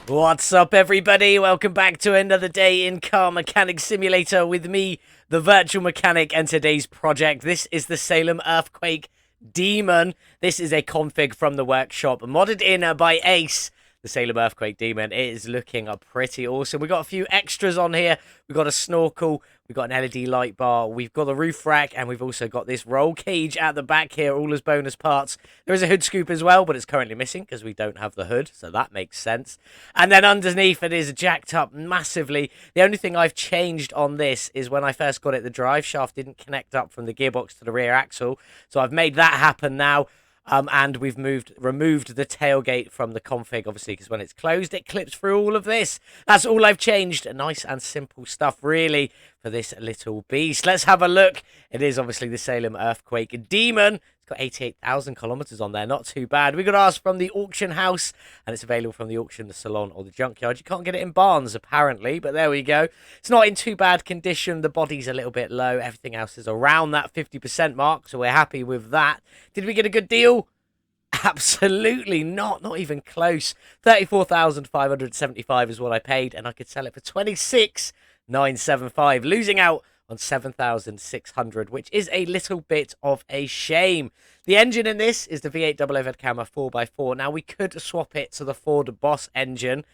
What's up, everybody? Welcome back to another day in Car Mechanic Simulator with me, the Virtual Mechanic, and today's project. This is the Salem Earthquake Demon. This is a config from the workshop, modded in by Ace. The Salem Earthquake Demon. It is looking pretty awesome. We've got a few extras on here. We've got a snorkel. We've got an LED light bar. We've got a roof rack. And we've also got this roll cage at the back here, all as bonus parts. There is a hood scoop as well, but it's currently missing because we don't have the hood. So that makes sense. And then underneath it is jacked up massively. The only thing I've changed on this is when I first got it, the drive shaft didn't connect up from the gearbox to the rear axle. So I've made that happen now. And we've removed the tailgate from the config, obviously, because when it's closed, it clips through all of this. That's all I've changed. Nice and simple stuff, really, for this little beast. Let's have a look. It is obviously the Salem Earthquake Demon. It's got 88,000 kilometers on there. Not too bad. We got ours from the auction house, and it's available from the auction, the salon, or the junkyard. You can't get it in barns, apparently, but there we go. It's not in too bad condition. The body's a little bit low. Everything else is around that 50% mark, so we're happy with that. Did we get a good deal? Absolutely not. Not even close. 34,575 is what I paid, and I could sell it for 26,975, losing out on 7,600, which is a little bit of a shame. The engine in this is the V8 double overhead camera 4x4. Now, we could swap it to the Ford Boss engine,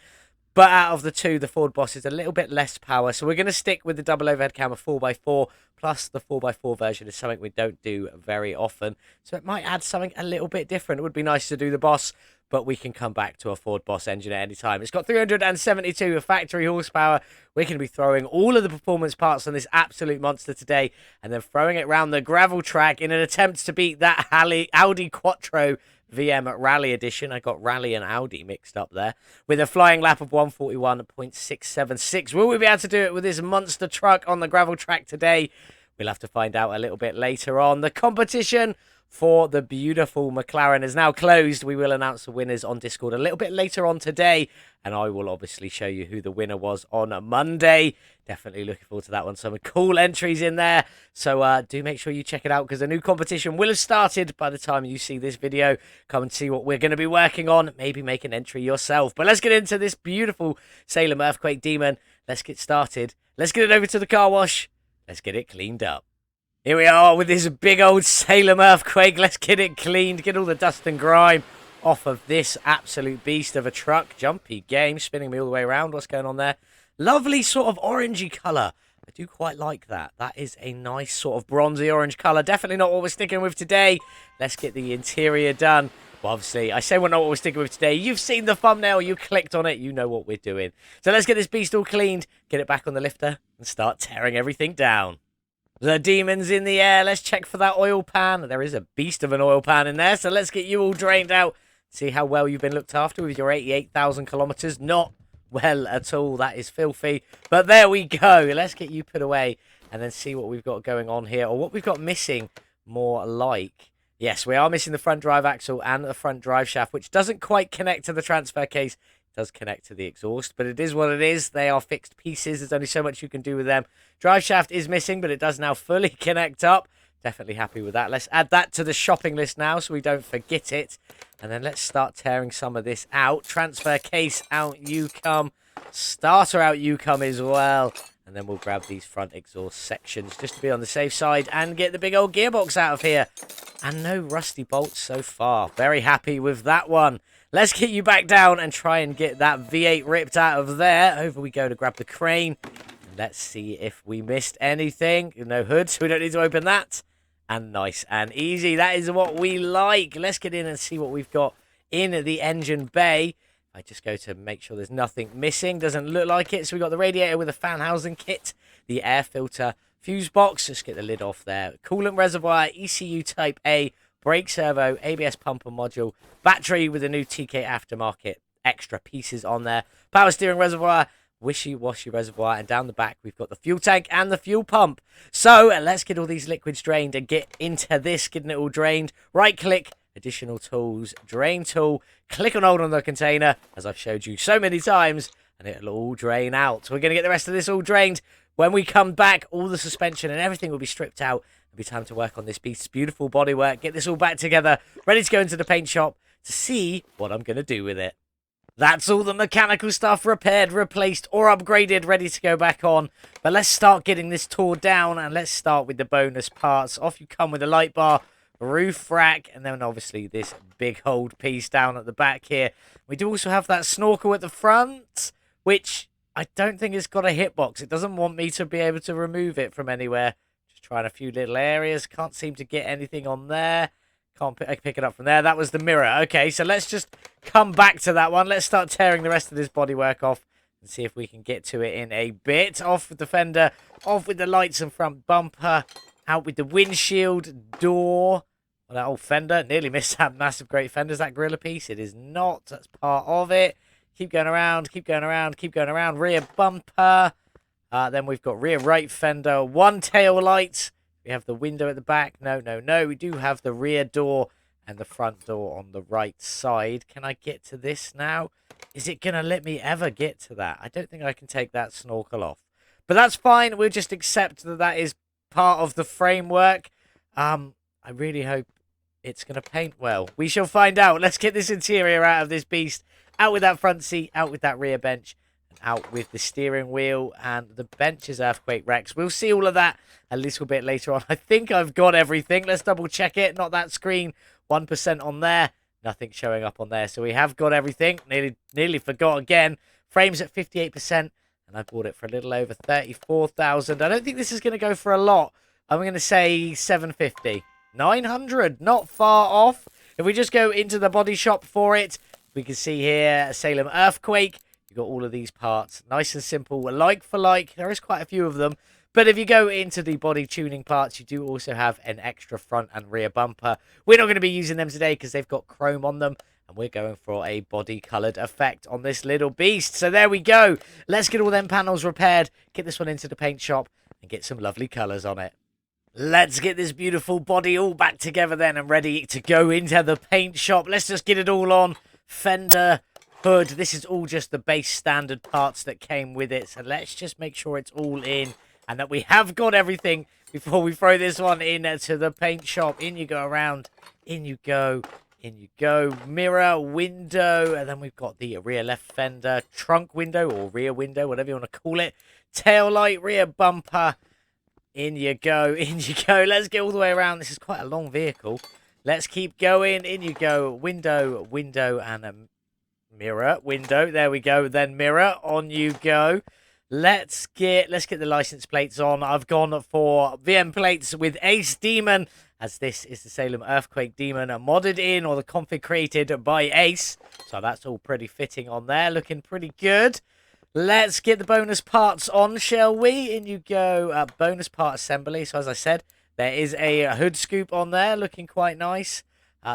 but out of the two, the Ford Boss is a little bit less power. So we're going to stick with the double overhead camera 4x4. Plus, the 4x4 version is something we don't do very often. So it might add something a little bit different. It would be nice to do the Boss, but we can come back to a Ford Boss engine at any time. It's got 372 factory horsepower. We're going to be throwing all of the performance parts on this absolute monster today, and then throwing it around the gravel track in an attempt to beat that Audi Quattro VM Rally Edition. I got Rally and Audi mixed up there. With a flying lap of 141.676. Will we be able to do it with this monster truck on the gravel track today? We'll have to find out a little bit later on. The competition for the beautiful McLaren is now closed. We will announce the winners on Discord a little bit later on today, and I will obviously show you who the winner was on a Monday. Definitely looking forward to that one. Some cool entries in there, so do make sure you check it out, because the new competition will have started by the time you see this video. Come and see what we're going to be working on. Maybe make an entry yourself. But let's get into this beautiful Salem Earthquake Demon. Let's get started. Let's get it over to the car wash. Let's get it cleaned up. Here we are with this big old Salem Earthquake. Let's get it cleaned, get all the dust and grime off of this absolute beast of a truck. Jumpy game, spinning me all the way around. What's going on there? Lovely sort of orangey colour. I do quite like that. That is a nice sort of bronzy orange colour. Definitely not what we're sticking with today. Let's get the interior done. Well, obviously, I say we're not what we're sticking with today. You've seen the thumbnail. You clicked on it. You know what we're doing. So let's get this beast all cleaned, get it back on the lifter, and start tearing everything down. The Demon's in the air. Let's check for that oil pan. There is a beast of an oil pan in there. So let's get you all drained out. See how well you've been looked after with your 88,000 kilometers. Not well at all. That is filthy. But there we go. Let's get you put away and then see what we've got going on here, or what we've got missing more like. Yes, we are missing the front drive axle and the front drive shaft, which doesn't quite connect to the transfer case. It does connect to the exhaust, but it is what it is. They are fixed pieces. There's only so much you can do with them. Drive shaft is missing, but it does now fully connect up. Definitely happy with that. Let's add that to the shopping list now so we don't forget it. And then let's start tearing some of this out. Transfer case out you come. Starter out you come as well. And then we'll grab these front exhaust sections just to be on the safe side and get the big old gearbox out of here. And no rusty bolts so far. Very happy with that one. Let's get you back down and try and get that V8 ripped out of there. Over we go to grab the crane. Let's see if we missed anything. No hood, so we don't need to open that. And nice and easy. That is what we like. Let's get in and see what we've got in the engine bay. I just go to make sure there's nothing missing. Doesn't look like it. So we've got the radiator with a fan housing kit, the air filter, fuse box. Just get the lid off there. Coolant reservoir, ECU type A, brake servo, ABS pumper module, battery with a new TKAftermarket extra pieces on there, power steering reservoir, wishy-washy reservoir, and down the back we've got the fuel tank and the fuel pump. So let's get all these liquids drained and get into this, getting it all drained. Right click, additional tools, drain tool, click and hold on the container, as I've showed you so many times, and it'll all drain out. We're going to get the rest of this all drained. When we come back, all the suspension and everything will be stripped out. It'll be time to work on this piece. Beautiful bodywork. Get this all back together, ready to go into the paint shop to see what I'm going to do with it. That's all the mechanical stuff repaired, replaced, or upgraded, ready to go back on. But let's start getting this tore down, and let's start with the bonus parts. Off you come with a light bar, roof rack, and then obviously this big old piece down at the back here. We do also have that snorkel at the front, which I don't think it's got a hitbox. It doesn't want me to be able to remove it from anywhere. Just trying a few little areas. Can't seem to get anything on there. Can't pick it up from there. That was the mirror. Okay, so let's just come back to that one. Let's start tearing the rest of this bodywork off and see if we can get to it in a bit. Off with the fender. Off with the lights and front bumper. Out with the windshield. Door. Well, that old fender. Nearly missed that massive great fender. Is that gorilla piece? It is not. That's part of it. Keep going around. Keep going around. Keep going around. Rear bumper. Then we've got rear right fender. One tail light. We have the window at the back. No, no, no. We do have the rear door and the front door on the right side. Can I get to this now? Is it going to let me ever get to that? I don't think I can take that snorkel off. But that's fine. We'll just accept that that is part of the framework. I really hope it's going to paint well. We shall find out. Let's get this interior out of this beast. Out with that front seat. Out with that rear bench. Out with the steering wheel and the bench's earthquake wrecks. We'll see all of that a little bit later on. I think I've got everything. Let's double check it. Not that screen. 1% on there. Nothing showing up on there. So we have got everything. Nearly forgot again. Frames at 58%. And I bought it for a little over 34,000. I don't think this is going to go for a lot. I'm going to say 750. 900. Not far off. If we just go into the body shop for it, we can see here Salem Earthquake. You've got all of these parts. Nice and simple. Like for like. There is quite a few of them. But if you go into the body tuning parts, you do also have an extra front and rear bumper. We're not going to be using them today because they've got chrome on them. And we're going for a body-coloured effect on this little beast. So there we go. Let's get all them panels repaired. Get this one into the paint shop and get some lovely colours on it. Let's get this beautiful body all back together then and ready to go into the paint shop. Let's just get it all on. Fender, hood. This is all just the base standard parts that came with it. So let's just make sure it's all in and that we have got everything before we throw this one in to the paint shop. In you go around. In you go. In you go. Mirror, window. And then we've got the rear left fender, trunk window or rear window, whatever you want to call it. Tail light, rear bumper. In you go. In you go. Let's get all the way around. This is quite a long vehicle. Let's keep going. In you go. Window, window, and a mirror, window. There we go. Then mirror. On you go. Let's get the license plates on. I've gone for VM plates with Ace Demon, as this is the Salem Earthquake Demon modded in, or the config created by Ace. So that's all pretty fitting on there. Looking pretty good. Let's get the bonus parts on, shall we? In you go. Bonus part assembly. So as I said, there is a hood scoop on there. Looking quite nice.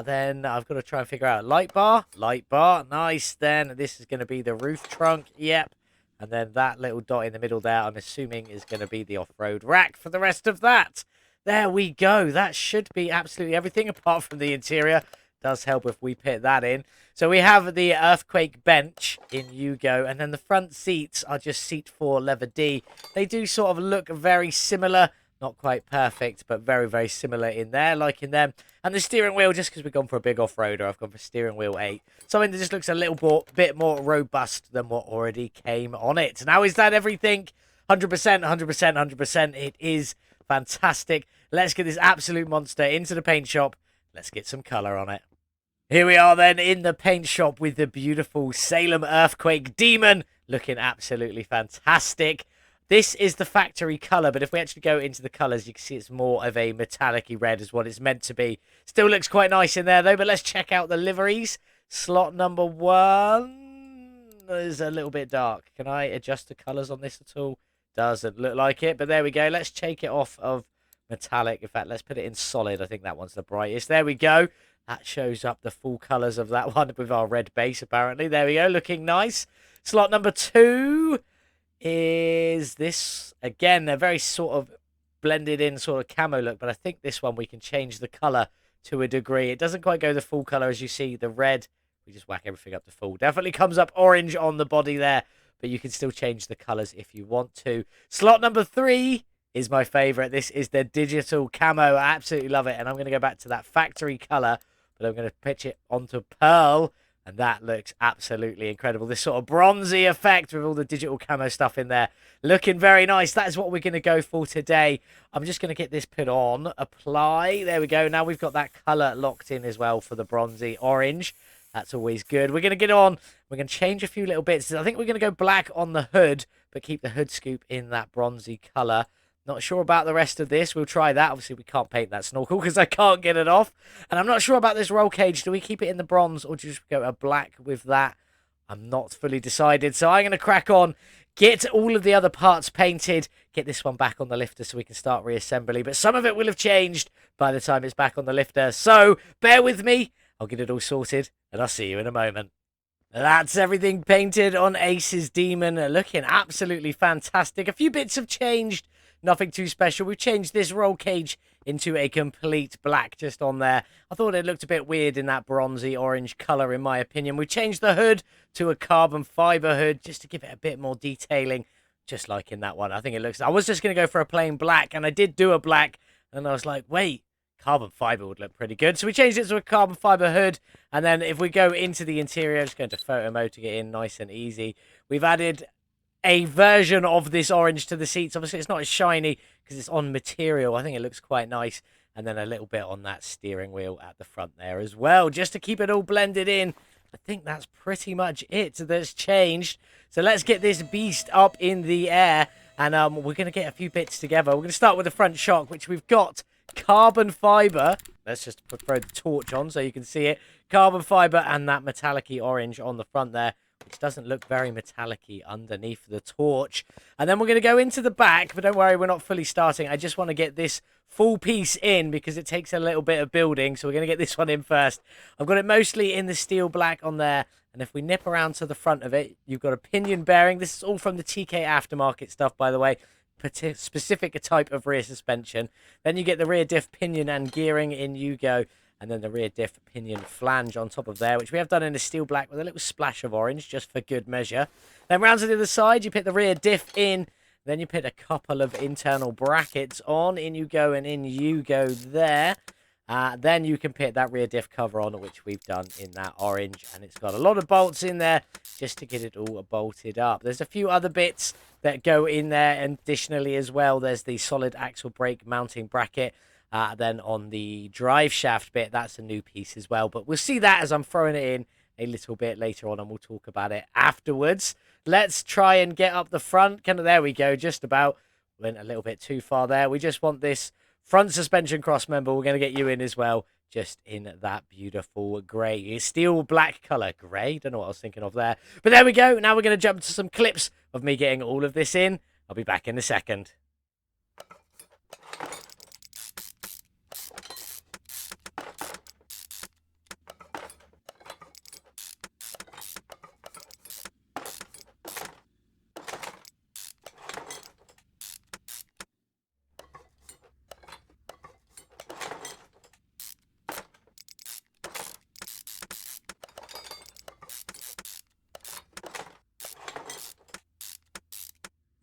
Then I've got to try and figure out light bar. Light bar. Nice. Then this is going to be the roof trunk. Yep. And then that little dot in the middle there, I'm assuming, is going to be the off-road rack for the rest of that. There we go. That should be absolutely everything apart from the interior. Does help if we put that in. So we have the earthquake bench. In you go. And then the front seats are just seat 4 lever D. They do sort of look very similar. Not quite perfect, but very, very similar in there, like in them. And the steering wheel, just because we've gone for a big off-roader, I've gone for steering wheel 8. Something that just looks a little bit more robust than what already came on it. Now, is that everything? 100%, 100%, 100%. It is fantastic. Let's get this absolute monster into the paint shop. Let's get some colour on it. Here we are then in the paint shop with the beautiful Salem Earthquake Demon. Looking absolutely fantastic. This is the factory colour, but if we actually go into the colours, you can see it's more of a metallic-y red is what it's meant to be. Still looks quite nice in there, though, but let's check out the liveries. Slot number 1 is a little bit dark. Can I adjust the colours on this at all? Doesn't look like it, but there we go. Let's take it off of metallic. In fact, let's put it in solid. I think that one's the brightest. There we go. That shows up the full colours of that one with our red base, apparently. There we go, looking nice. Slot number 2... is this, again, a very sort of blended in sort of camo look, but I think this one we can change the colour to a degree. It doesn't quite go the full colour, as you see, the red. We just whack everything up to full. Definitely comes up orange on the body there, but you can still change the colours if you want to. Slot number 3 is my favourite. This is the digital camo. I absolutely love it, and I'm going to go back to that factory colour, but I'm going to pitch it onto pearl. And that looks absolutely incredible. This sort of bronzy effect with all the digital camo stuff in there. Looking very nice. That is what we're going to go for today. I'm just going to get this put on. Apply. There we go. Now we've got that colour locked in as well for the bronzy orange. That's always good. We're going to get on. We're going to change a few little bits. I think we're going to go black on the hood, but keep the hood scoop in that bronzy colour. Not sure about the rest of this. We'll try that. Obviously, we can't paint that snorkel because I can't get it off. And I'm not sure about this roll cage. Do we keep it in the bronze or do you just go a black with that? I'm not fully decided. So I'm going to crack on, get all of the other parts painted, get this one back on the lifter so we can start reassembly. But some of it will have changed by the time it's back on the lifter. So bear with me. I'll get it all sorted and I'll see you in a moment. That's everything painted on Ace's Demon. Looking absolutely fantastic. A few bits have changed. Nothing too special. We've changed this roll cage into a complete black just on there. I thought it looked a bit weird in that bronzy orange colour, in my opinion. We changed the hood to a carbon fibre hood just to give it a bit more detailing, just like in that one. I think it looks... I was just going to go for a plain black, and I did do a black, and I was like, wait, carbon fibre would look pretty good. So we changed it to a carbon fibre hood, and then if we go into the interior, I'm just going to photo mode to get in nice and easy. We've added a version of this orange to the seats. Obviously, it's not as shiny because it's on material. I think it looks quite nice. And then a little bit on that steering wheel at the front there as well, just to keep it all blended in. I think that's pretty much it that's changed. So let's get this beast up in the air. And we're going to get a few bits together. We're going to start with the front shock, which we've got carbon fibre. Let's just throw the torch on so you can see it. Carbon fibre and that metallic-y orange on the front there, which doesn't look very metallic-y underneath the torch. And then we're going to go into the back, but don't worry, we're not fully starting. I just want to get this full piece in because it takes a little bit of building, so we're going to get this one in first. I've got it mostly in the steel black on there, and if we nip around to the front of it, you've got a pinion bearing. This is all from the TKAftermarket stuff, by the way. Specific type of rear suspension. Then you get the rear diff pinion and gearing, in you go. And then the rear diff pinion flange on top of there, which we have done in a steel black with a little splash of orange, just for good measure. Then round to the other side, you put the rear diff in. Then you put a couple of internal brackets on. In you go, and in you go there. Then you can put that rear diff cover on, which we've done in that orange. And it's got a lot of bolts in there just to get it all bolted up. There's a few other bits that go in there additionally as well. There's the solid axle brake mounting bracket. Then on the drive shaft bit, that's a new piece as well. But we'll see that as I'm throwing it in a little bit later on, and we'll talk about it afterwards. Let's try and get up the front. There we go, just about. Went a little bit too far there. We just want this front suspension cross member. We're going to get you in as well, just in that beautiful grey, steel black colour. Grey? Don't know what I was thinking of there. But there we go. Now we're going to jump to some clips of me getting all of this in. I'll be back in a second.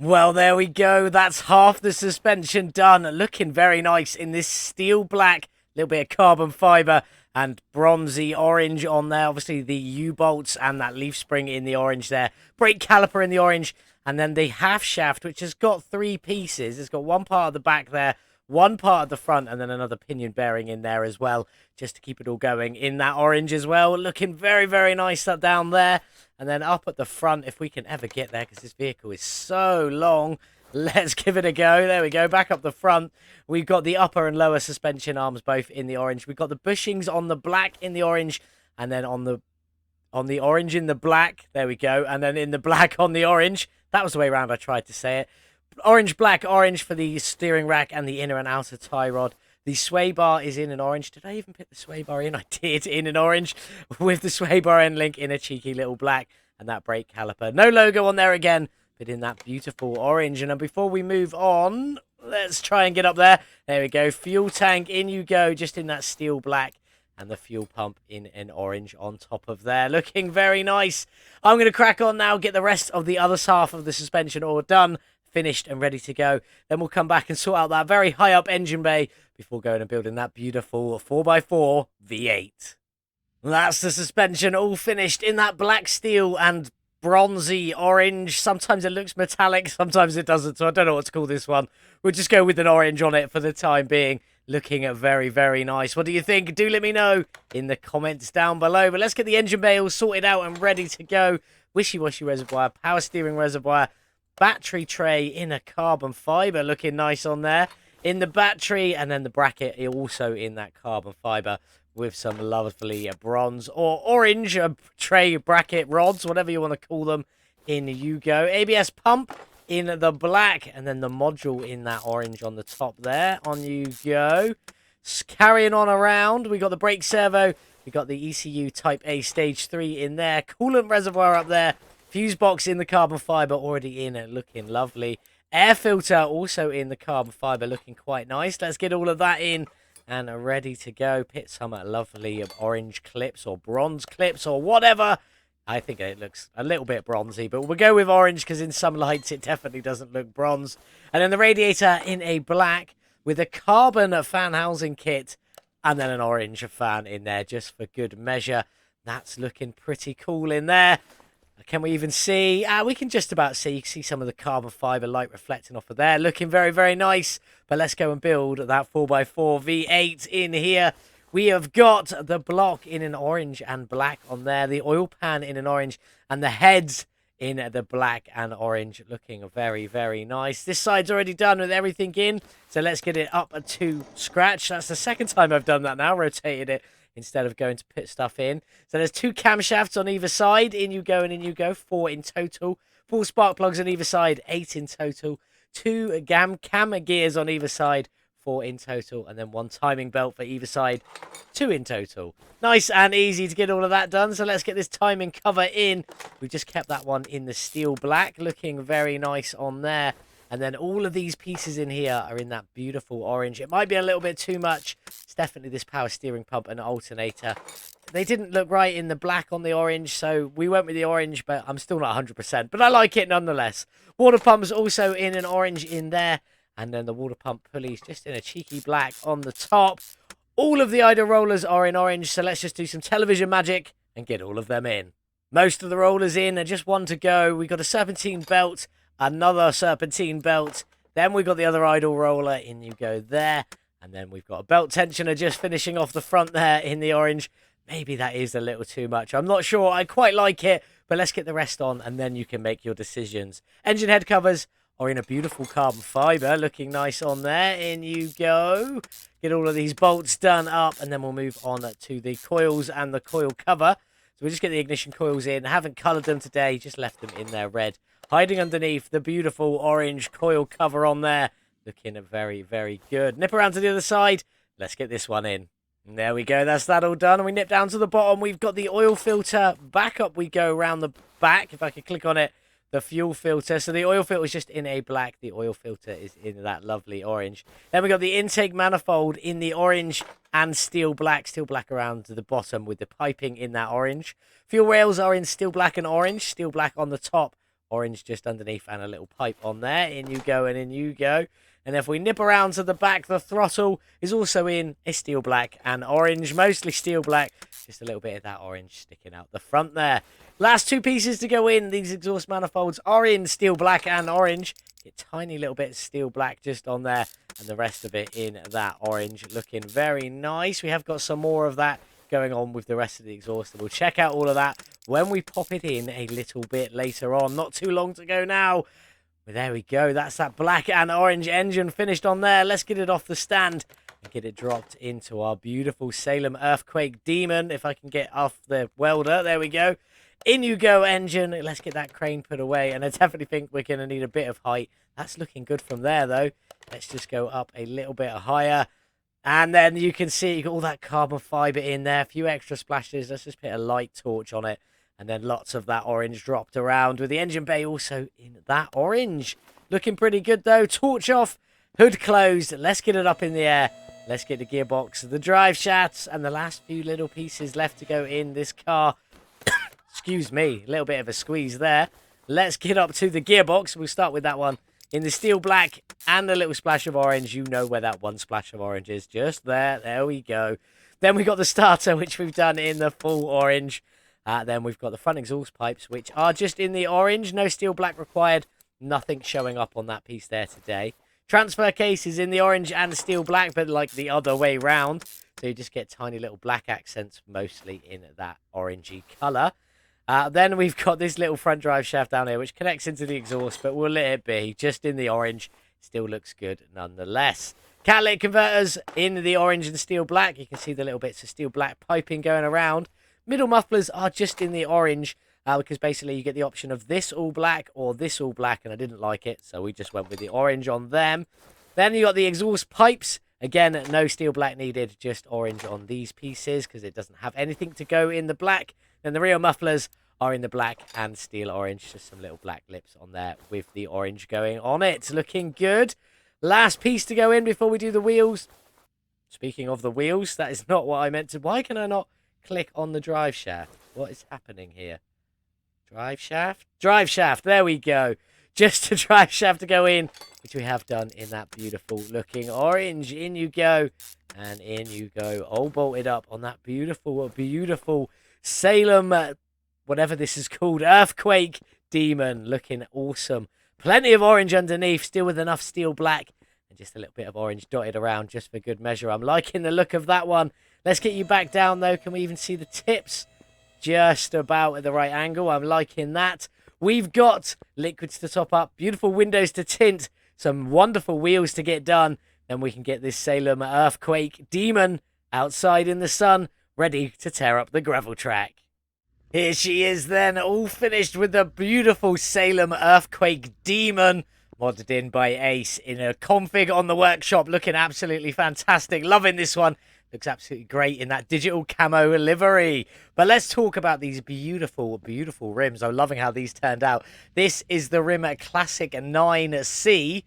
Well, there we go. That's half the suspension done. Looking very nice in this steel black, little bit of carbon fibre and bronzy orange on there. Obviously, the U-bolts and that leaf spring in the orange there. Brake caliper in the orange. And then the half shaft, which has got three pieces. It's got one part of the back there, one part of the front, and then another pinion bearing in there as well, just to keep it all going in that orange as well. Looking very, very nice down there. And then up at the front, if we can ever get there, because this vehicle is so long. Let's give it a go. There we go. Back up the front. We've got the upper and lower suspension arms both in the orange. We've got the bushings on the black in the orange, and then on the orange in the black. There we go. And then in the black on the orange. That was the way around I tried to say it. Orange, black, orange for the steering rack and the inner and outer tie rod. The sway bar is in an orange. Did I even put the sway bar in? I did, in an orange, with the sway bar end link in a cheeky little black, and that brake caliper. No logo on there again, but in that beautiful orange. And then before we move on, let's try and get up there. There we go. Fuel tank, in you go, just in that steel black, and the fuel pump in an orange on top of there. Looking very nice. I'm going to crack on now, get the rest of the other half of the suspension all done, finished and ready to go. Then we'll come back and sort out that very high up engine bay before going and building that beautiful 4x4 V8. That's the suspension all finished in that black steel and bronzy orange. Sometimes it looks metallic, sometimes it doesn't, so I don't know what to call this one. We'll just go with an orange on it for the time being. Looking very, very nice. What do you think? Do let me know in the comments down below. But let's get the engine bay all sorted out and ready to go. Wishy-washy reservoir, power steering reservoir, battery tray in a carbon fibre. Looking nice on there. In the battery, and then the bracket also in that carbon fibre with some lovely bronze or orange tray bracket rods, whatever you want to call them. In you go. ABS pump in the black, and then the module in that orange on the top there. On you go. Carrying on around, we got the brake servo, we got the ECU Type A Stage 3 in there, coolant reservoir up there, fuse box in the carbon fibre already in it, looking lovely. Air filter also in the carbon fibre, looking quite nice. Let's get all of that in and are ready to go. Put some lovely orange clips or bronze clips or whatever. I think it looks a little bit bronzy, but we'll go with orange because in some lights it definitely doesn't look bronze. And then the radiator in a black with a carbon fan housing kit and then an orange fan in there just for good measure. That's looking pretty cool in there. Can we even see? We can just about see. You can see some of the carbon fibre light reflecting off of there. Looking very, very nice. But let's go and build that 4x4 V8 in here. We have got the block in an orange and black on there. The oil pan in an orange. And the heads in the black and orange. Looking very, very nice. This side's already done with everything in. So let's get it up to scratch. That's the second time I've done that now. Rotated it instead of going to put stuff in. So there's 2 camshafts on either side. In you go and in you go. 4 in total. 4 spark plugs on either side. 8 in total. 2 cam gears on either side. 4 in total, and then 1 timing belt for either side, 2 in total. Nice and easy to get all of that done, so let's get this timing cover in. We've just kept that one in the steel black, looking very nice on there. And then all of these pieces in here are in that beautiful orange. It might be a little bit too much. It's definitely this power steering pump and alternator. They didn't look right in the black on the orange, so we went with the orange, but I'm still not 100%. But I like it nonetheless. Water pump's also in an orange in there. And then the water pump pulleys just in a cheeky black on the top. All of the idle rollers are in orange, so let's just do some television magic and get all of them in. Most of the rollers in and just one to go. We got a serpentine belt, another serpentine belt. Then we got the other idle roller, in you go there. And then we've got a belt tensioner just finishing off the front there in the orange. Maybe that is a little too much. I'm not sure. I quite like it, but let's get the rest on and then you can make your decisions. Engine head covers are in a beautiful carbon fibre, looking nice on there. In you go. Get all of these bolts done up, and then we'll move on to the coils and the coil cover. So we'll just get the ignition coils in. I haven't coloured them today, just left them in there red. Hiding underneath the beautiful orange coil cover on there. Looking very, very good. Nip around to the other side. Let's get this one in. And there we go, that's that all done. And we nip down to the bottom. We've got the oil filter. Back up we go around the back. If I could click on it. The fuel filter. So the oil filter is just in a black. The oil filter is in that lovely orange. Then we got the intake manifold in the orange and steel black. Steel black around to the bottom with the piping in that orange. Fuel rails are in steel black and orange. Steel black on the top. Orange just underneath and a little pipe on there. In you go and in you go. And if we nip around to the back, the throttle is also in a steel black and orange. Mostly steel black. Just a little bit of that orange sticking out the front there. Last 2 pieces to go in. These exhaust manifolds are in steel black and orange. A tiny little bit of steel black just on there. And the rest of it in that orange. Looking very nice. We have got some more of that going on with the rest of the exhaust. We'll check out all of that when we pop it in a little bit later on. Not too long to go now. But there we go. That's that black and orange engine finished on there. Let's get it off the stand and get it dropped into our beautiful Salem Earthquake Demon. If I can get off the welder. There we go. In you go, engine. Let's get that crane put away. And I definitely think we're going to need a bit of height. That's looking good from there, though. Let's just go up a little bit higher. And then you can see you got all that carbon fibre in there. A few extra splashes. Let's just put a light torch on it. And then lots of that orange dropped around with the engine bay also in that orange. Looking pretty good, though. Torch off. Hood closed. Let's get it up in the air. Let's get the gearbox, the drive shafts, and the last few little pieces left to go in this car. Excuse me, a little bit of a squeeze there. Let's get up to the gearbox. We'll start with that one in the steel black and a little splash of orange. You know where that one splash of orange is. Just there. There we go. Then we got the starter, which we've done in the full orange. Then we've got the front exhaust pipes, which are just in the orange. No steel black required. Nothing showing up on that piece there today. Transfer case is in the orange and steel black, but like the other way round. So you just get tiny little black accents, mostly in that orangey colour. Then we've got this little front drive shaft down here, which connects into the exhaust, but we'll let it be. Just in the orange. Still looks good nonetheless. Catalytic converters in the orange and steel black. You can see the little bits of steel black piping going around. Middle mufflers are just in the orange, because basically you get the option of this all black or this all black, and I didn't like it, so we just went with the orange on them. Then you got the exhaust pipes. Again, no steel black needed, just orange on these pieces because it doesn't have anything to go in the black. Then the rear mufflers are in the black and steel orange, just some little black lips on there with the orange going on it. Looking good. Last piece to go in before we do the wheels. Speaking of the wheels, that is not what I meant to. Why can I not click on the drive shaft? What is happening here? Drive shaft? Drive shaft. There we go. Just a drive shaft to go in, which we have done in that beautiful looking orange. In you go. And in you go. All bolted up on that beautiful, beautiful Salem, whatever this is called, Earthquake Demon. Looking awesome. Plenty of orange underneath, still with enough steel black. And just a little bit of orange dotted around just for good measure. I'm liking the look of that one. Let's get you back down, though. Can we even see the tips? Just about at the right angle. I'm liking that. We've got liquids to top up, beautiful windows to tint, some wonderful wheels to get done. Then we can get this Salem Earthquake Demon outside in the sun, ready to tear up the gravel track. Here she is then, all finished with the beautiful Salem Earthquake Demon, modded in by Ace in a config on the workshop, looking absolutely fantastic. Loving this one. Looks absolutely great in that digital camo livery. But let's talk about these beautiful, beautiful rims. I'm loving how these turned out. This is the rim Classic 9C.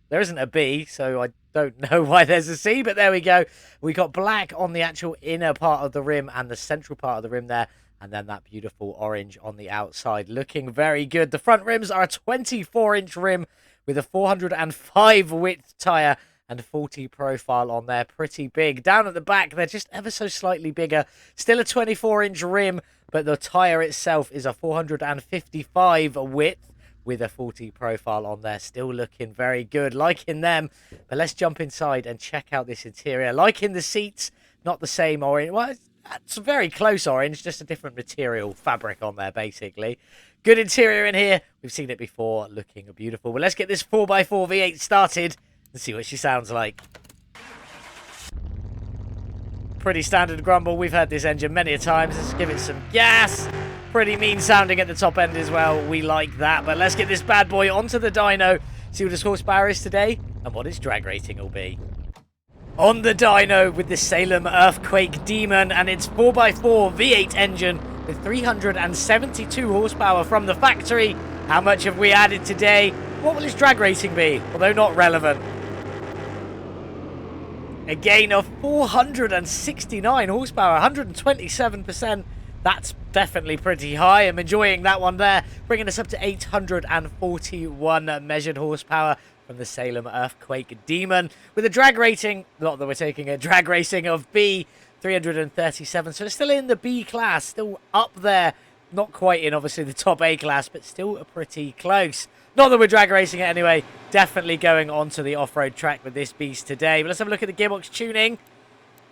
There isn't a B, so I don't know why there's a C, but there we go. We got black on the actual inner part of the rim and the central part of the rim there. And then that beautiful orange on the outside. Looking very good. The front rims are a 24-inch rim with a 405 width tyre and 40 profile on there. Pretty big. Down at the back, they're just ever so slightly bigger. Still a 24-inch rim, but the tyre itself is a 455 width with a 40 profile on there. Still looking very good. Liking them. But let's jump inside and check out this interior. Liking the seats. Not the same orange. Well, it's very close orange, just a different material fabric on there, basically. Good interior in here. We've seen it before. Looking beautiful. Well, let's get this 4x4 V8 started and see what she sounds like. Pretty standard grumble. We've heard this engine many a times. Let's give it some gas. Pretty mean sounding at the top end as well. We like that. But let's get this bad boy onto the dyno. See what its horsepower is today and what its drag rating will be. On the dyno with the Salem Earthquake Demon and its 4x4 V8 engine with 372 horsepower from the factory. How much have we added today? What will its drag rating be? Although not relevant. A gain of 469 horsepower, 127%. That's definitely pretty high. I'm enjoying that one there, bringing us up to 841 measured horsepower from the Salem Earthquake Demon with a drag rating, not that we're taking a drag rating of B, 337. So it's still in the B class, still up there. Not quite in, obviously, the top A class, but still pretty close. Not that we're drag racing it anyway. Definitely going on to the off-road track with this beast today. But let's have a look at the gearbox tuning.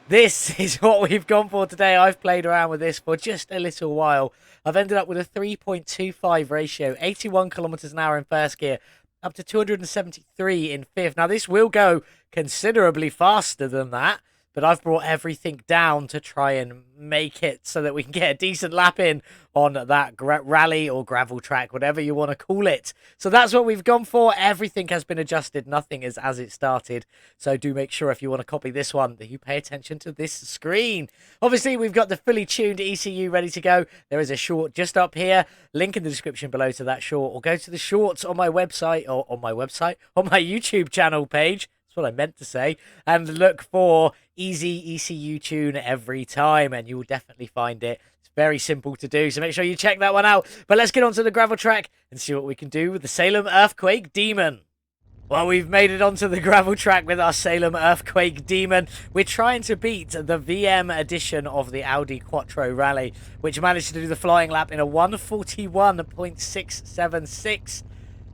This is what we've gone for today. I've played around with this for just a little while. I've ended up with a 3.25 ratio, 81 kilometers an hour in first gear, up to 273 in fifth. Now, this will go considerably faster than that, but I've brought everything down to try and make it so that we can get a decent lap in on that rally or gravel track, whatever you want to call it. So that's what we've gone for. Everything has been adjusted. Nothing is as it started. So do make sure if you want to copy this one that you pay attention to this screen. Obviously, we've got the fully tuned ECU ready to go. There is a short just up here. Link in the description below to that short, or go to the shorts on my website, or on my YouTube channel page. That's what I meant to say. And look for easy ECU tune every time, and you will definitely find it. It's very simple to do, so make sure you check that one out. But let's get on to the gravel track and see what we can do with the Salem Earthquake Demon. Well, we've made it onto the gravel track with our Salem Earthquake Demon. We're trying to beat the VM edition of the Audi Quattro Rally, which managed to do the flying lap in a 1:41.676.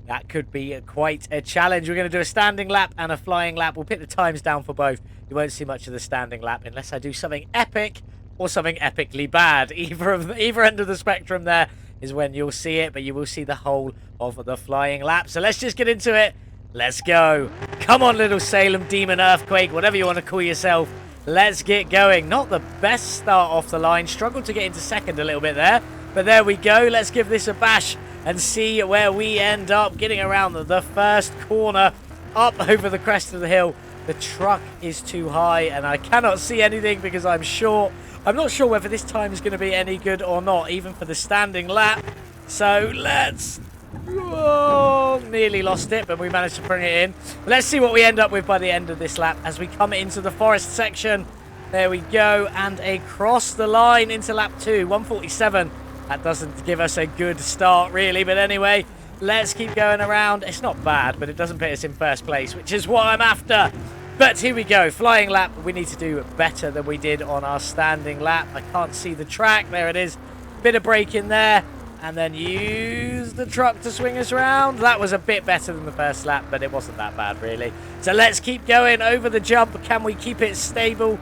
That could be quite a challenge. We're going to do a standing lap and a flying lap. We'll put the times down for both. You won't see much of the standing lap unless I do something epic or something epically bad. Either end of the spectrum there is when you'll see it, but you will see the whole of the flying lap. So let's just get into it. Let's go. Come on, little Salem Demon Earthquake, whatever you want to call yourself. Let's get going. Not the best start off the line. Struggled to get into second a little bit there. But there we go. Let's give this a bash and see where we end up. Getting around the first corner up over the crest of the hill. The truck is too high and I cannot see anything because I'm short. I'm not sure whether this time is going to be any good or not, even for the standing lap. So let's... Oh, nearly lost it, but we managed to bring it in. Let's see what we end up with by the end of this lap as we come into the forest section. There we go, and across the line into lap 2, 1:47. That doesn't give us a good start, really, but anyway, let's keep going around. It's not bad, but it doesn't put us in first place, which is what I'm after. But here we go, flying lap. We need to do better than we did on our standing lap. I can't see the track. There it is. Bit of brake in there. And then use the truck to swing us around. That was a bit better than the first lap, but it wasn't that bad, really. So let's keep going over the jump. Can we keep it stable?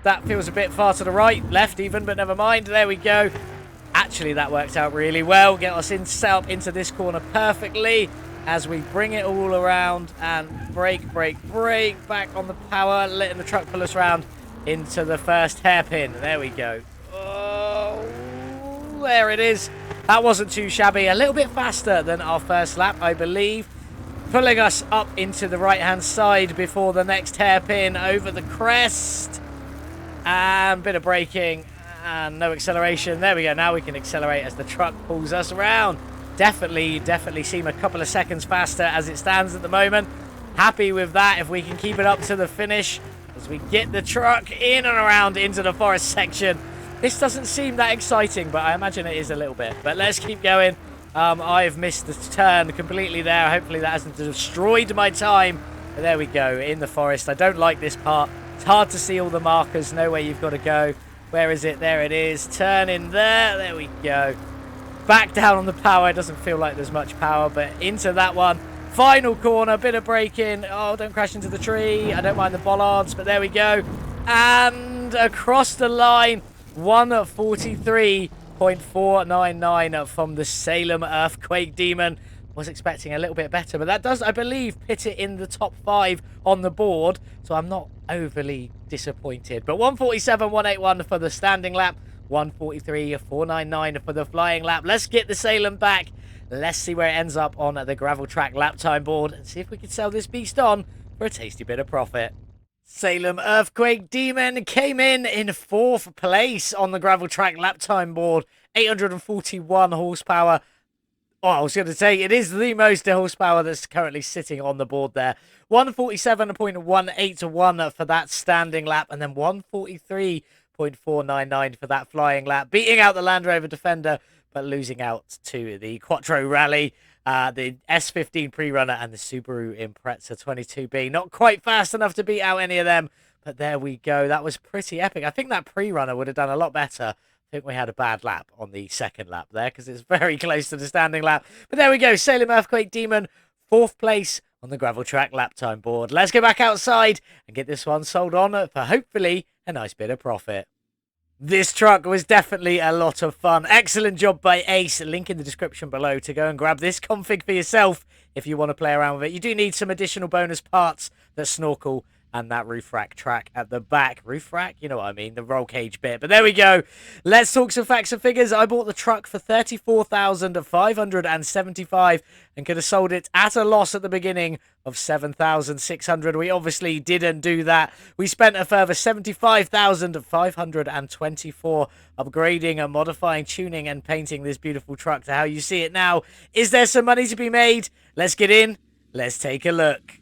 That feels a bit far to the right, left even, but never mind. There we go. Actually, that worked out really well. Get us set up into this corner perfectly as we bring it all around and brake, brake, brake. Back on the power, letting the truck pull us around into the first hairpin. There we go. Oh, there it is. That wasn't too shabby. A little bit faster than our first lap, I believe. Pulling us up into the right-hand side before the next hairpin over the crest. And a bit of braking and no acceleration. There we go. Now we can accelerate as the truck pulls us around. Definitely seem a couple of seconds faster as it stands at the moment. Happy with that if we can keep it up to the finish as we get the truck in and around into the forest section. This doesn't seem that exciting, but I imagine it is a little bit. But let's keep going. I've missed the turn completely there. Hopefully that hasn't destroyed my time. But there we go, in the forest. I don't like this part. It's hard to see all the markers, know where you've got to go. Where is it? There it is. Turn in there. There we go. Back down on the power. It doesn't feel like there's much power, but into that one. Final corner, bit of braking. Oh, don't crash into the tree. I don't mind the bollards, but there we go. And across the line. 1:43.499 from the Salem Earthquake Demon. Was expecting a little bit better, but that does, I believe, put it in the top 5 on the board, so I'm not overly disappointed. But 1:47.181 for the standing lap, 1:43.499 for the flying lap. Let's get the Salem back. Let's see where it ends up on the gravel track lap time board and see if we can sell this beast on for a tasty bit of profit. Salem Earthquake Demon came in 4th place on the gravel track lap time board. 841 horsepower. Oh, I was going to say, it is the most horsepower that's currently sitting on the board there. 1:47.181 for that standing lap, and then 1:43.499 for that flying lap. Beating out the Land Rover Defender, but losing out to the Quattro Rally. The S15 pre-runner and the Subaru Impreza 22B. Not quite fast enough to beat out any of them, but there we go. That was pretty epic. I think that pre-runner would have done a lot better. I think we had a bad lap on the second lap there because it's very close to the standing lap. But there we go. Salem Earthquake Demon, 4th place on the gravel track lap time board. Let's go back outside and get this one sold on for hopefully a nice bit of profit. This truck was definitely a lot of fun. Excellent job by Ace. Link in the description below to go and grab this config for yourself if you want to play around with it. You do need some additional bonus parts, that snorkel and that roof rack track at the back. Roof rack? You know what I mean, the roll cage bit. But there we go. Let's talk some facts and figures. I bought the truck for $34,575 and could have sold it at a loss at the beginning of $7,600. We obviously didn't do that. We spent a further $75,524 upgrading and modifying, tuning and painting this beautiful truck to how you see it now. Is there some money to be made? Let's get in. Let's take a look.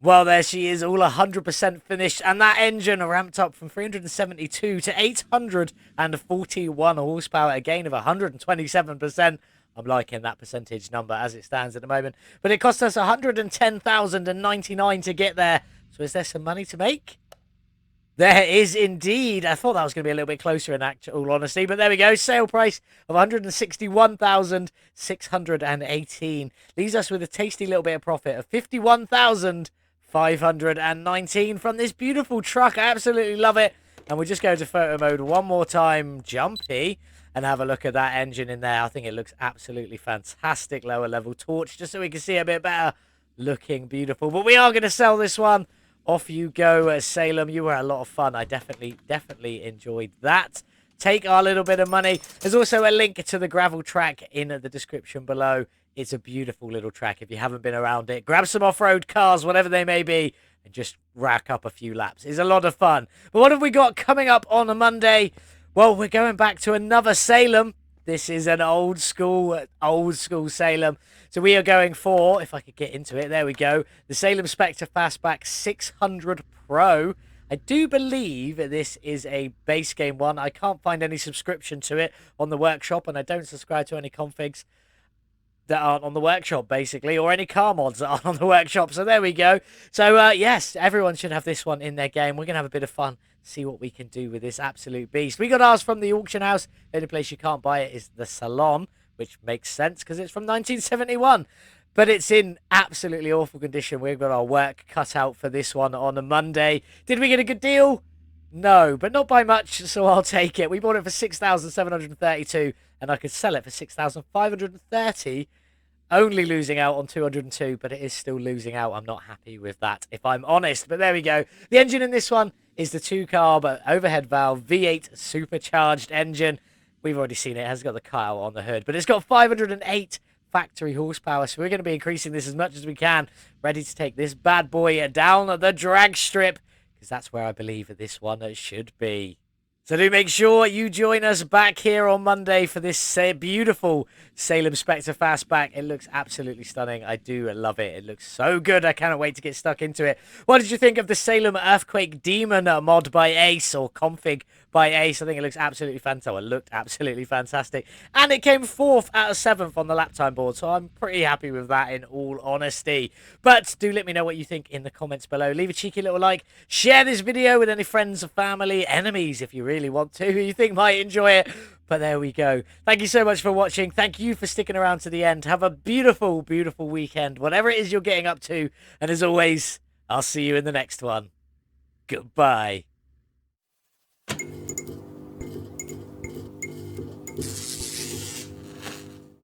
Well, there she is, all 100% finished, and that engine ramped up from 372 to 841 horsepower, a gain of 127%. I'm liking that percentage number as it stands at the moment. But it cost us 110,099 to get there. So is there some money to make? There is indeed. I thought that was going to be a little bit closer in actual honesty, but there we go. Sale price of 161,618 leaves us with a tasty little bit of profit of 51,519 from this beautiful truck. I absolutely love it. And we'll just go to photo mode one more time, jumpy, and have a look at that engine in there. I think it looks absolutely fantastic. Lower level torch, just so we can see a bit better. Looking beautiful. But we are going to sell this one. Off you go, Salem. You were a lot of fun. I definitely enjoyed that. Take our little bit of money. There's also a link to the gravel track in the description below. It's a beautiful little track. If you haven't been around it, grab some off-road cars, whatever they may be, and just rack up a few laps. It's a lot of fun. But what have we got coming up on a Monday? Well, we're going back to another Salem. This is an old school Salem. So we are going for, if I could get into it, there we go, the Salem Spectre Fastback 600 Pro. I do believe this is a base game one. I can't find any subscription to it on the workshop, and I don't subscribe to any configs that aren't on the workshop, basically, or any car mods that aren't on the workshop. So there we go. So, yes, everyone should have this one in their game. We're going to have a bit of fun, see what we can do with this absolute beast. We got ours from the auction house. The only place you can't buy it is the salon, which makes sense because it's from 1971. But it's in absolutely awful condition. We've got our work cut out for this one on a Monday. Did we get a good deal? No, but not by much, so I'll take it. We bought it for 6,732, and I could sell it for 6,530. Only losing out on 202, but it is still losing out. I'm not happy with that, if I'm honest. But there we go. The engine in this one is the 2-carb overhead valve V8 supercharged engine. We've already seen it. It has got the cutout on the hood, but it's got 508 factory horsepower, so we're going to be increasing this as much as we can. Ready to take this bad boy down the drag strip, because that's where I believe this one should be. So do make sure you join us back here on Monday for this beautiful Salem Spectre Fastback. It looks absolutely stunning. I do love it. It looks so good. I cannot wait to get stuck into it. What did you think of the Salem Earthquake Demon mod by Ace, or config by Ace? I think it looks absolutely fantastic. It looked absolutely fantastic. And it came 4th out of 7th on the lap time board, so I'm pretty happy with that in all honesty. But do let me know what you think in the comments below. Leave a cheeky little like. Share this video with any friends, family, enemies if you really want to, who you think might enjoy it. But there we go. Thank you so much for watching. Thank you for sticking around to the end. Have a beautiful, beautiful weekend, whatever it is you're getting up to. And as always, I'll see you in the next one. Goodbye.